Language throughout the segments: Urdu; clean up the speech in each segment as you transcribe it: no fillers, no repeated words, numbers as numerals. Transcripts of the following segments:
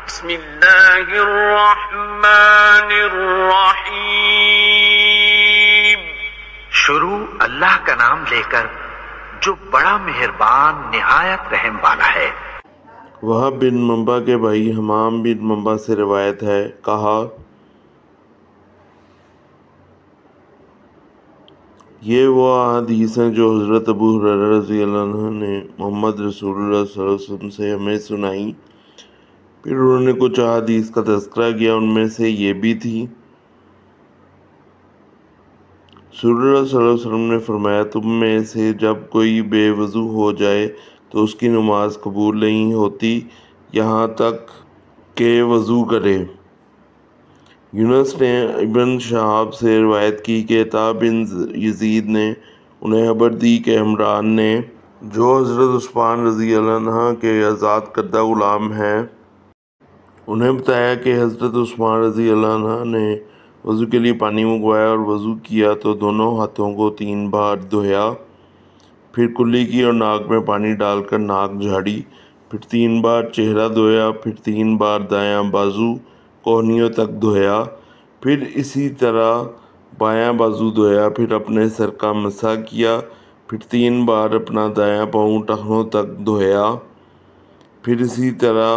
بسم اللہ الرحمن الرحیم۔ شروع اللہ کا نام لے کر جو بڑا مہربان نہایت رحم والا ہے۔ وہب بن منبع کے بھائی حمام بن منبع سے روایت ہے، کہا یہ وہ احادیث ہیں جو حضرت ابو ہریرہ رضی اللہ عنہ نے محمد رسول اللہ صلی اللہ علیہ وسلم سے ہمیں سنائیں۔ پھر انہوں نے کچھ احادیث کا تذکرہ کیا، ان میں سے یہ بھی تھی۔ رسول اللہ صلی اللہ علیہ وسلم نے فرمایا، تم میں سے جب کوئی بے وضو ہو جائے تو اس کی نماز قبول نہیں ہوتی یہاں تک کہ وضو کرے۔ یونس نے ابن شہاب سے روایت کی کہ عطا بن یزید نے انہیں خبر دی کہ عمران نے، جو حضرت عثمان رضی اللہ عنہ کے آزاد کردہ غلام ہیں، انہیں بتایا کہ حضرت عثمان رضی اللہ عنہ نے وضو کے لیے پانی منگوایا اور وضو کیا تو دونوں ہاتھوں کو 3 بار دھویا، پھر کلی کی اور ناک میں پانی ڈال کر ناک جھاڑی، پھر 3 بار چہرہ دھویا، پھر 3 بار دایاں بازو کوہنیوں تک دھویا، پھر اسی طرح بایاں بازو دھویا، پھر اپنے سر کا مسح کیا، پھر 3 بار اپنا دایاں پاؤں ٹخنوں تک دھویا، پھر اسی طرح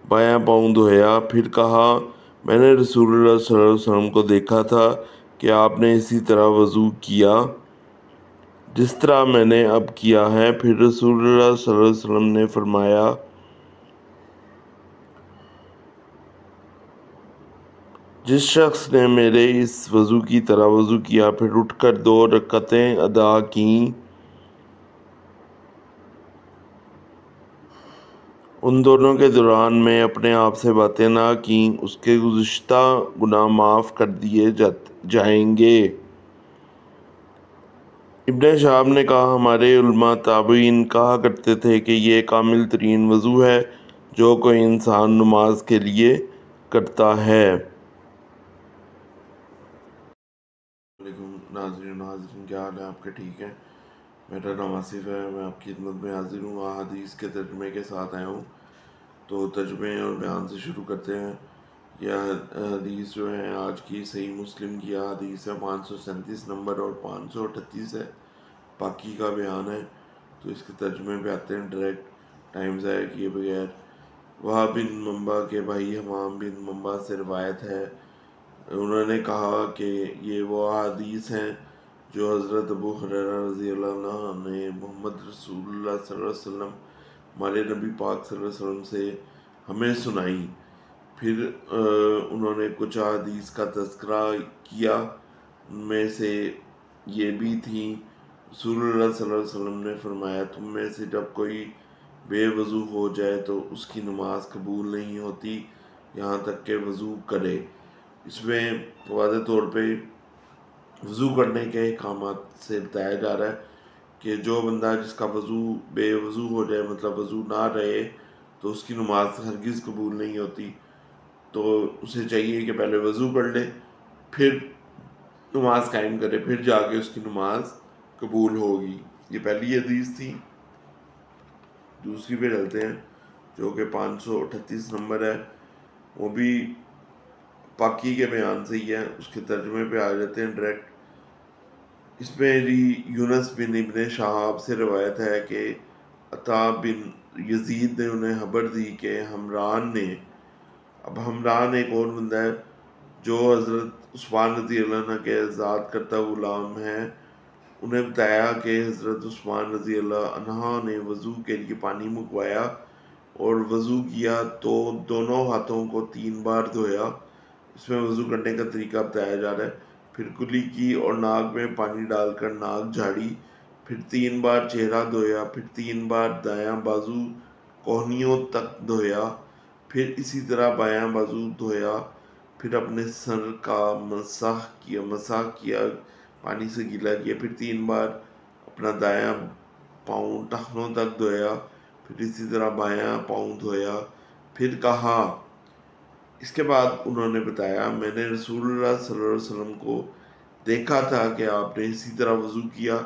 بایاں پاؤں دھویا، پھر کہا میں نے رسول اللہ صلی اللہ علیہ وسلم کو دیکھا تھا کہ آپ نے اسی طرح وضو کیا جس طرح میں نے اب کیا ہے۔ پھر رسول اللہ صلی اللہ علیہ وسلم نے فرمایا، جس شخص نے میرے اس وضو کی طرح وضو کیا پھر اٹھ کر 2 رکعتیں ادا کیں، ان دونوں کے دوران میں اپنے آپ سے باتیں نہ کیں، اس کے گزشتہ گناہ معاف کر دیے جائیں گے۔ ابن شہاب نے کہا، ہمارے علماء تابعین کہا کرتے تھے کہ یہ کامل ترین وضو ہے جو کوئی انسان نماز کے لیے کرتا ہے۔ علیکم ناظرین، کیا حال ہے آپ کے؟ ٹھیک ہے؟ میرا نام آصف ہے، میں آپ کی خدمت میں حاضر ہوں، احادیث کے ترجمے کے ساتھ آیا ہوں۔ تو ترجمے اور بیان سے شروع کرتے ہیں۔ یہ حدیث جو ہے آج کی صحیح مسلم کی حدیث ہے، 537 نمبر اور 538 ہے، پاکی کا بیان ہے۔ تو اس کے ترجمے پہ آتے ہیں ڈائریکٹ، ٹائم ضائع کیے بغیر۔ وہب بن منبع کے بھائی حمام بن منبع سے روایت ہے، انہوں نے کہا کہ یہ وہ احادیث ہیں جو حضرت ابو ہریرہ رضی اللہ عنہ نے محمد رسول اللہ صلی اللہ علیہ وسلم، ہمارے نبی پاک صلی اللہ علیہ وسلم سے ہمیں سنائیں۔ پھر انہوں نے کچھ احادیث کا تذکرہ کیا، ان میں سے یہ بھی تھیں۔ رسول اللہ صلی اللہ علیہ وسلم نے فرمایا، تم میں سے جب کوئی بے وضو ہو جائے تو اس کی نماز قبول نہیں ہوتی یہاں تک کہ وضو کرے۔ اس میں واضح طور پہ وضو کرنے کے احکامات سے بتایا جا رہا ہے کہ جو بندہ جس کا وضو بے وضو ہو جائے، مطلب وضو نہ رہے، تو اس کی نماز ہرگز قبول نہیں ہوتی۔ تو اسے چاہیے کہ پہلے وضو کر لے، پھر نماز قائم کرے، پھر جا کے اس کی نماز قبول ہوگی۔ یہ پہلی حدیث تھی۔ دوسری پہ چلتے ہیں جو کہ 538 نمبر ہے، وہ بھی پاکی کے بیان سے ہی ہے، اس کے ترجمے پہ آ جاتے ہیں ڈائریکٹ۔ اس میں یونس بن ابن شہاب سے روایت ہے کہ عطا بن یزید نے انہیں خبر دی کہ حمران نے، اب حمران ایک اور بندہ ہے جو حضرت عثمان رضی اللہ عنہ کے آزاد کردہ غلام ہیں، انہیں بتایا کہ حضرت عثمان رضی اللہ عنہ نے وضو کے لیے پانی منگوایا اور وضو کیا تو دونوں ہاتھوں کو 3 بار دھویا۔ اس میں وضو کرنے کا طریقہ بتایا جا رہا ہے۔ پھر کلی کی اور ناک میں پانی ڈال کر ناک جھاڑی، پھر 3 بار چہرہ دھویا، پھر 3 بار دایاں بازو کوہنیوں تک دھویا، پھر اسی طرح بایاں بازو دھویا، پھر اپنے سر کا مسح کیا، پانی سے گیلا کیا، پھر 3 بار اپنا دایاں پاؤں ٹخنوں تک دھویا، پھر اسی طرح بایاں پاؤں دھویا، پھر کہا، اس کے بعد انہوں نے بتایا، میں نے رسول اللہ صلی اللہ علیہ وسلم کو دیکھا تھا کہ آپ نے اسی طرح وضو کیا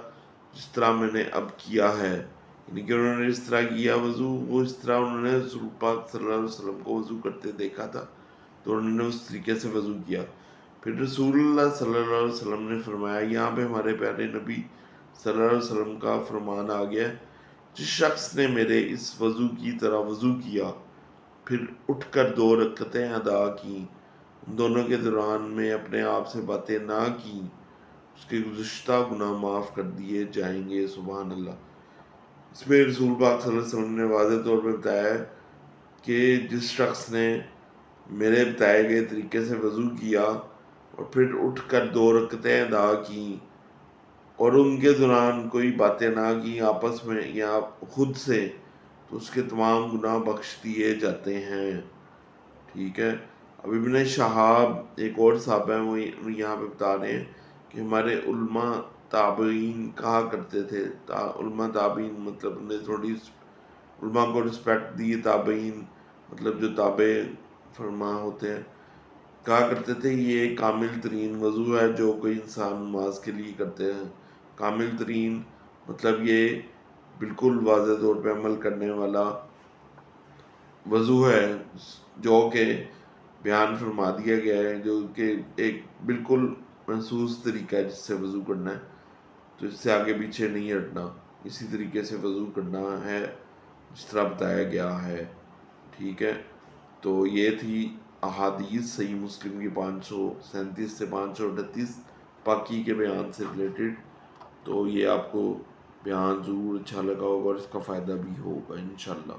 جس طرح میں نے اب کیا ہے۔ یعنی کہ انہوں نے اس طرح کیا وضو، وہ اس طرح انہوں نے رسول پاک صلی اللہ علیہ وسلم کو وضو کرتے دیکھا تھا تو انہوں نے اس طریقے سے وضو کیا۔ پھر رسول اللہ صلی اللہ علیہ وسلم نے فرمایا، یہاں پہ ہمارے پیارے نبی صلی اللہ علیہ وسلم کا فرمان آ گیا، جس شخص نے میرے اس وضو کی طرح وضو کیا پھر اٹھ کر 2 رکعتیں ادا کی، ان دونوں کے دوران میں اپنے آپ سے باتیں نہ کی، اس کے گزشتہ گناہ معاف کر دیے جائیں گے۔ سبحان اللہ۔ اس میں رسول پاک صلی اللہ علیہ وسلم نے واضح طور پہ بتایا ہے کہ جس شخص نے میرے بتائے گئے طریقے سے وضو کیا اور پھر اٹھ کر 2 رکعتیں ادا کی اور ان کے دوران کوئی باتیں نہ کی آپس میں یا خود سے، تو اس کے تمام گناہ بخش دیے جاتے ہیں۔ ٹھیک ہے۔ اب ابن شہاب ایک اور صحابہ ہیں، وہ یہاں پہ بتا رہے ہیں کہ ہمارے علماء تابعین کہا کرتے تھے، علماء تابعین مطلب نے تھوڑی علماء کو رسپیکٹ دی، تابعین مطلب جو تابع فرما ہوتے ہیں، کہا کرتے تھے یہ کامل ترین وضو ہے جو کوئی انسان نماز کے لیے کرتے ہیں۔ کامل ترین مطلب یہ بالکل واضح طور پہ عمل کرنے والا وضو ہے جو کہ بیان فرما دیا گیا ہے، جو کہ ایک بالکل محسوس طریقہ ہے جس سے وضو کرنا ہے، تو اس سے آگے پیچھے نہیں ہٹنا، اسی طریقے سے وضو کرنا ہے جس طرح بتایا گیا ہے۔ ٹھیک ہے۔ تو یہ تھی احادیث صحیح مسلم کی 537 سے 538 پاکی کے بیان سے ریلیٹڈ۔ تو یہ آپ کو بیان ضرور اچھا لگا ہوگا اور اس کا فائدہ بھی ہوگا انشاءاللہ۔